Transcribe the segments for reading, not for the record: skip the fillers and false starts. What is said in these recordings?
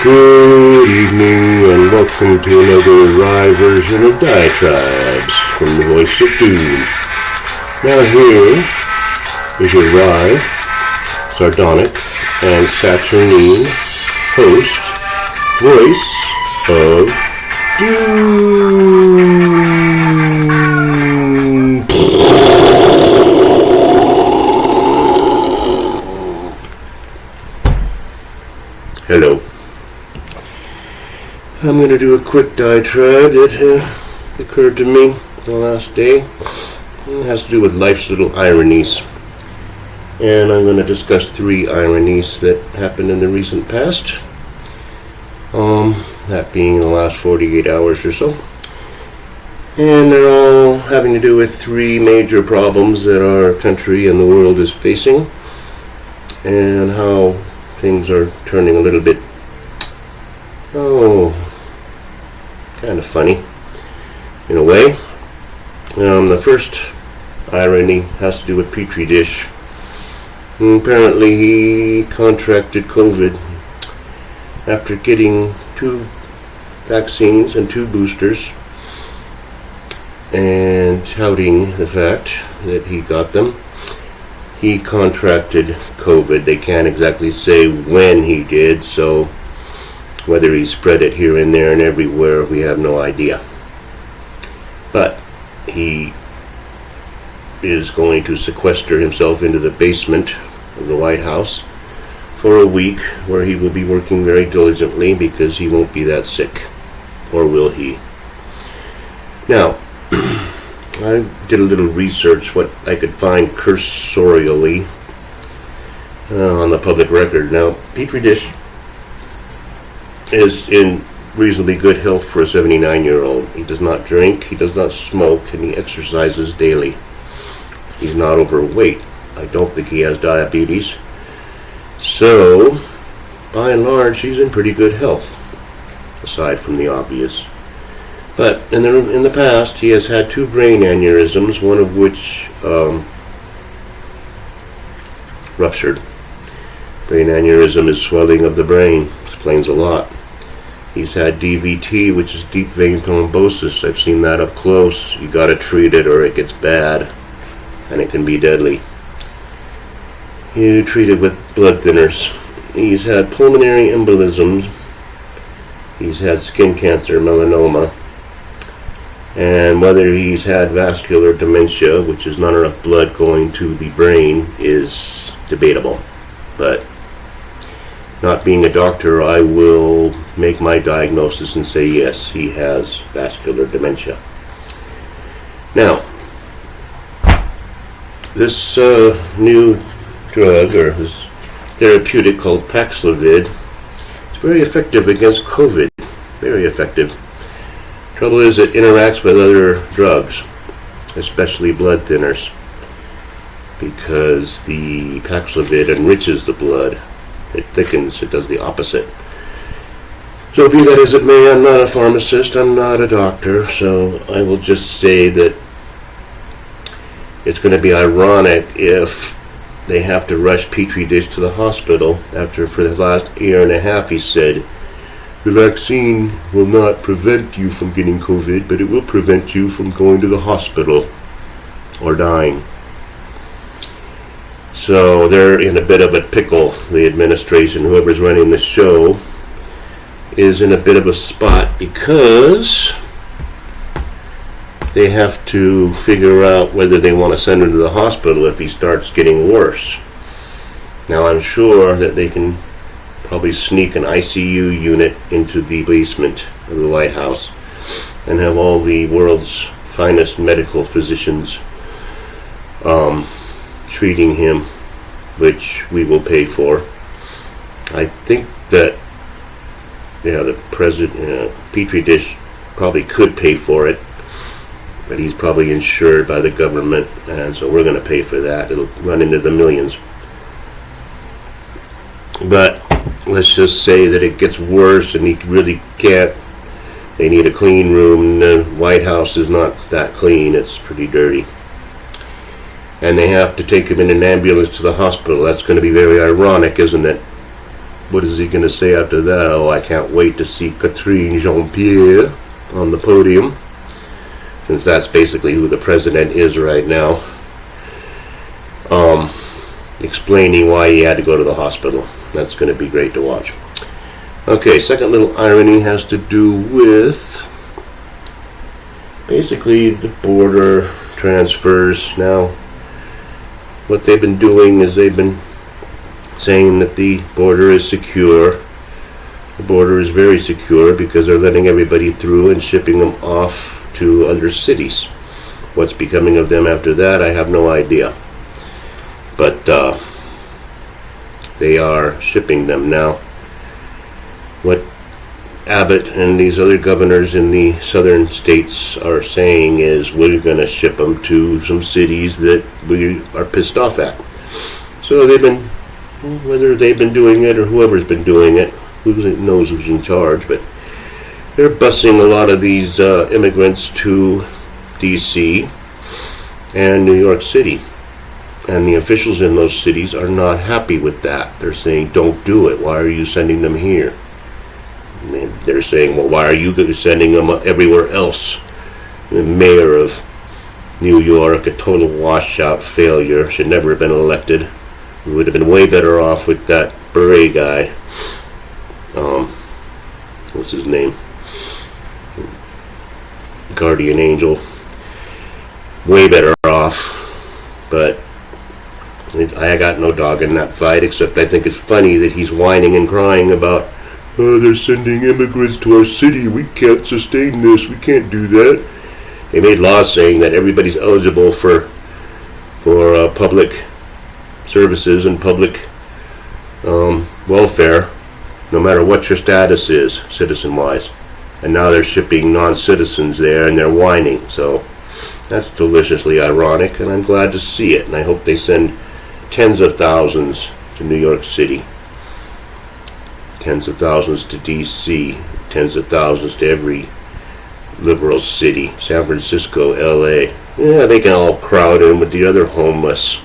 Good evening and welcome to another wry version of Diatribes from the Voice of Doom. Now here is your wry, sardonic, and saturnine host, Voice of Doom. Hello. I'm going to do a quick diatribe that occurred to me the last day. It has to do with life's little ironies. And I'm going to discuss 3 ironies that happened in the recent past. That being the last 48 hours or so. And they're all having to do with 3 major problems that our country and the world is facing. And how things are turning a little bit, kind of funny, in a way. The first irony has to do with Petri dish. Apparently he contracted COVID after getting 2 vaccines and 2 boosters and touting the fact that he got them. He contracted COVID. They can't exactly say when he did, so whether he spread it here and there and everywhere, we have no idea. But he is going to sequester himself into the basement of the White House for a week, where he will be working very diligently because he won't be that sick. Or will he? Now, I did a little research, what I could find cursorially on the public record. Now, Petri dish is in reasonably good health for a 79-year-old. He does not drink, he does not smoke, and he exercises daily. He's not overweight. I don't think he has diabetes. So, by and large, he's in pretty good health, aside from the obvious. But in the past, he has had 2 brain aneurysms, one of which ruptured. Brain aneurysm is swelling of the brain. Explains a lot. He's had DVT, which is deep vein thrombosis. I've seen that up close. You gotta treat it or it gets bad, and it can be deadly. You treat it with blood thinners. He's had pulmonary embolisms. He's had skin cancer, melanoma. And whether he's had vascular dementia, which is not enough blood going to the brain, is debatable. But not being a doctor, I will make my diagnosis and say yes, he has vascular dementia. Now, this new drug, or this therapeutic called Paxlovid, is very effective against COVID. Very effective. Trouble is, it interacts with other drugs, especially blood thinners, because the Paxlovid enriches the blood. It thickens, it does the opposite. So be that as it may, I'm not a pharmacist, I'm not a doctor, so I will just say that it's going to be ironic if they have to rush Petri dish to the hospital after, for the last year and a half, he said, the vaccine will not prevent you from getting COVID, but it will prevent you from going to the hospital or dying. So they're in a bit of a pickle. The administration, whoever's running the show, is in a bit of a spot because they have to figure out whether they want to send him to the hospital if he starts getting worse. Now, I'm sure that they can probably sneak an ICU unit into the basement of the White House and have all the world's finest medical physicians treating him, which we will pay for. I think that the president, Petri dish, probably could pay for it, but he's probably insured by the government, and so we're going to pay for that. It'll run into the millions. But let's just say that it gets worse and he really can't. They need a clean room. The White House is not that clean. It's pretty dirty. And they have to take him in an ambulance to the hospital. That's going to be very ironic, isn't it? what is he going to say after that? Oh, I can't wait to see Catherine Jean-Pierre on the podium, since that's basically who the president is right now, explaining why he had to go to the hospital. That's going to be great to watch. Okay, second little irony has to do with basically the border transfers. Now, what they've been doing is they've been saying that the border is secure. The border is very secure because they're letting everybody through and shipping them off to other cities. What's becoming of them after that, I have no idea. But they are shipping them now. What Abbott and these other governors in the southern states are saying is we're going to ship them to some cities that we are pissed off at. So they've been, whether they've been doing it or whoever's been doing it, who knows who's in charge, but they're busing a lot of these immigrants to D.C. and New York City. And the officials in those cities are not happy with that. They're saying, don't do it. Why are you sending them here? And they're saying, well, why are you sending them everywhere else? The mayor of New York, a total washout failure, should never have been elected. We would have been way better off with that beret guy. What's his name? Guardian Angel. Way better off. But I got no dog in that fight, except I think it's funny that he's whining and crying about, oh, they're sending immigrants to our city. We can't sustain this. We can't do that. They made laws saying that everybody's eligible for public services and public welfare, no matter what your status is, citizen-wise. And now they're shipping non-citizens there, and they're whining. So that's deliciously ironic, and I'm glad to see it. And I hope they send tens of thousands to New York City, tens of thousands to D.C., tens of thousands to every liberal city, San Francisco, L.A. Yeah, they can all crowd in with the other homeless.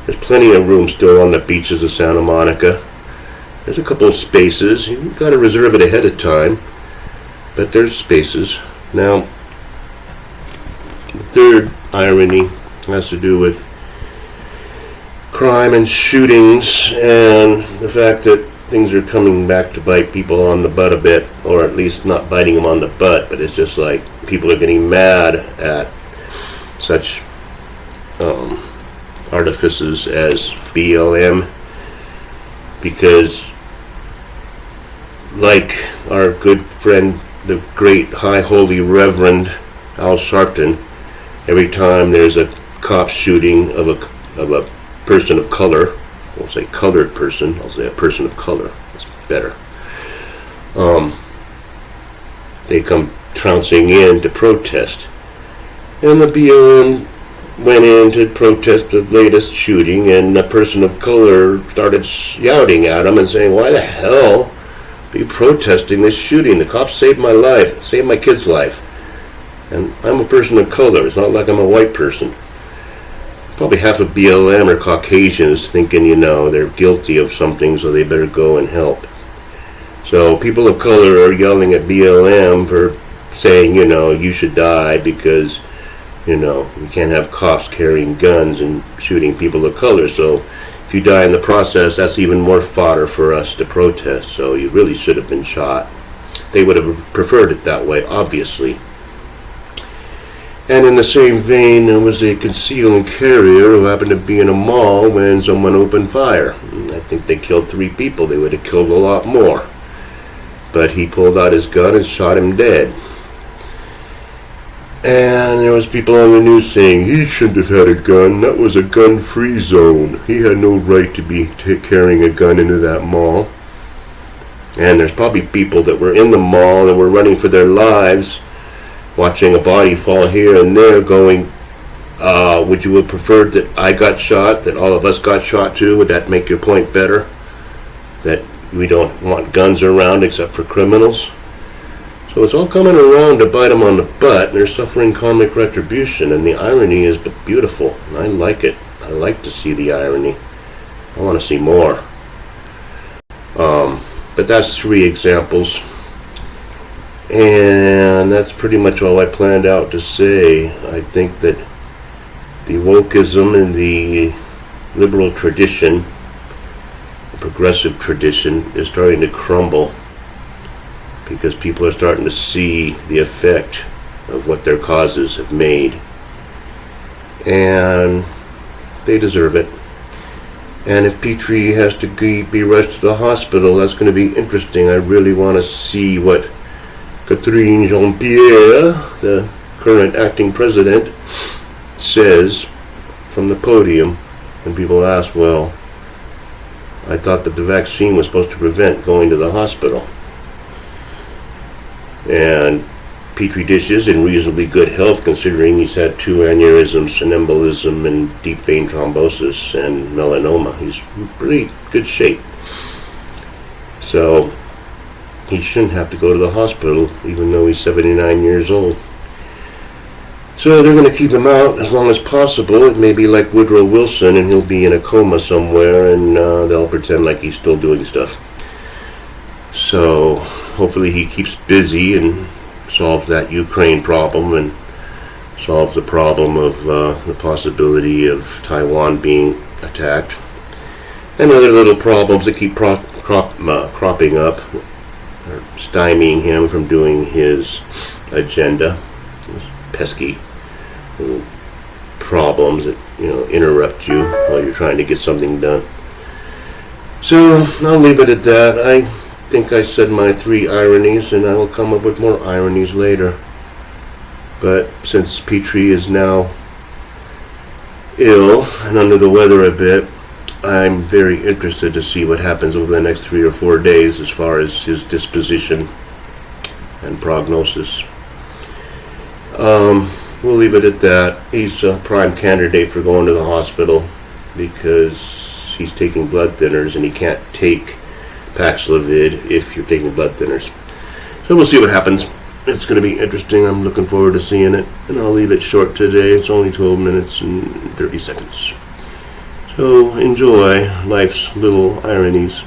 There's plenty of room still on the beaches of Santa Monica. There's a couple of spaces. You've got to reserve it ahead of time, but there's spaces. Now, the third irony has to do with crime and shootings and the fact that things are coming back to bite people on the butt a bit, or at least not biting them on the butt, but it's just like people are getting mad at such artifices as BLM, because like our good friend, the great High Holy Reverend Al Sharpton, every time there's a cop shooting of a person of color, I won't say colored person, I'll say a person of color, it's better, they come trouncing in to protest. And the BLM went in to protest the latest shooting, and a person of color started shouting at him and saying, why the hell are you protesting this shooting? The cops saved my life, saved my kid's life. And I'm a person of color. It's not like I'm a white person. Probably half of BLM are Caucasians thinking, they're guilty of something, so they better go and help. So people of color are yelling at BLM for saying, you should die because, we can't have cops carrying guns and shooting people of color. So if you die in the process, that's even more fodder for us to protest. So you really should have been shot. They would have preferred it that way, obviously. And in the same vein, there was a conceal and carrier who happened to be in a mall when someone opened fire. I think they killed 3 people. They would have killed a lot more. But he pulled out his gun and shot him dead. And there was people on the news saying he shouldn't have had a gun. That was a gun-free zone. He had no right to be carrying a gun into that mall. And there's probably people that were in the mall and were running for their lives, watching a body fall here and there, going, would you have preferred that I got shot, that all of us got shot too? Would that make your point better? That we don't want guns around except for criminals? So it's all coming around to bite them on the butt, and they're suffering karmic retribution, and the irony is beautiful, and I like it. I like to see the irony. I want to see more. But that's 3 examples. And that's pretty much all I planned out to say. I think that the wokeism and the liberal tradition, the progressive tradition, is starting to crumble because people are starting to see the effect of what their causes have made. And they deserve it. And if Petri has to be rushed to the hospital, that's going to be interesting. I really want to see what Catherine Jean-Pierre, the current acting president, says from the podium when people ask, well, I thought that the vaccine was supposed to prevent going to the hospital. And Petri dish is in reasonably good health considering he's had 2 aneurysms, an embolism, and deep vein thrombosis and melanoma. He's in pretty good shape. So he shouldn't have to go to the hospital even though he's 79 years old. So they're going to keep him out as long as possible. It may be like Woodrow Wilson and he'll be in a coma somewhere and they'll pretend like he's still doing stuff. So hopefully he keeps busy and solve that Ukraine problem and solve the problem of the possibility of Taiwan being attacked and other little problems that keep cropping up or stymieing him from doing his agenda. Those pesky little problems that interrupt you while you're trying to get something done. So I'll leave it at that. I think I said my 3 ironies, and I will come up with more ironies later. But since Petri is now ill and under the weather a bit, I'm very interested to see what happens over the next 3 or 4 days as far as his disposition and prognosis. We'll leave it at that. He's a prime candidate for going to the hospital because he's taking blood thinners and he can't take Paxlovid if you're taking blood thinners. So we'll see what happens. It's going to be interesting. I'm looking forward to seeing it. And I'll leave it short today. It's only 12 minutes and 30 seconds. So enjoy life's little ironies.